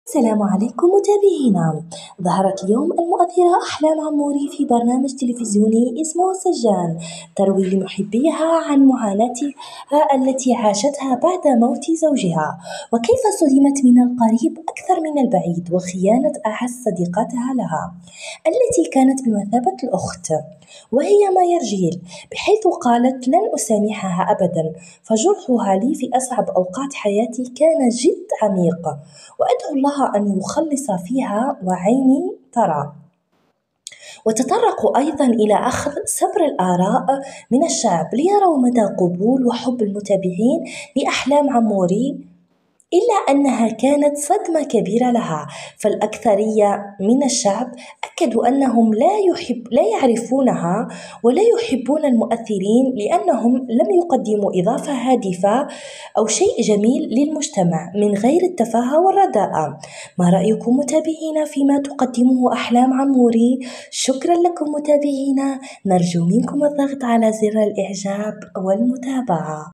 السلام عليكم متابعينا. ظهرت اليوم المؤثرة أحلام عموري في برنامج تلفزيوني اسمه سجان، تروي لمحبيها عن معاناتها التي عاشتها بعد موت زوجها، وكيف صدمت من القريب أكثر من البعيد، وخيانة أعز صديقاتها لها التي كانت بمثابة الأخت، وهي مايا رجيل، بحيث قالت: لن أسامحها أبدا، فجرحها لي في أصعب أوقات حياتي كان جد عميق، وأدعو الله أن يخلص فيها وعيني ترى. وتطرقوا أيضا إلى أخذ صبر الآراء من الشعب ليروا مدى قبول وحب المتابعين لأحلام عموري، إلا أنها كانت صدمة كبيرة لها، فالأكثرية من الشعب أكدوا أنهم لا يعرفونها ولا يحبون المؤثرين لأنهم لم يقدموا إضافة هادفة أو شيء جميل للمجتمع من غير التفاهة والرداءة. ما رأيكم متابعينا فيما تقدمه أحلام عموري؟ شكرا لكم متابعينا، نرجو منكم الضغط على زر الإعجاب والمتابعة.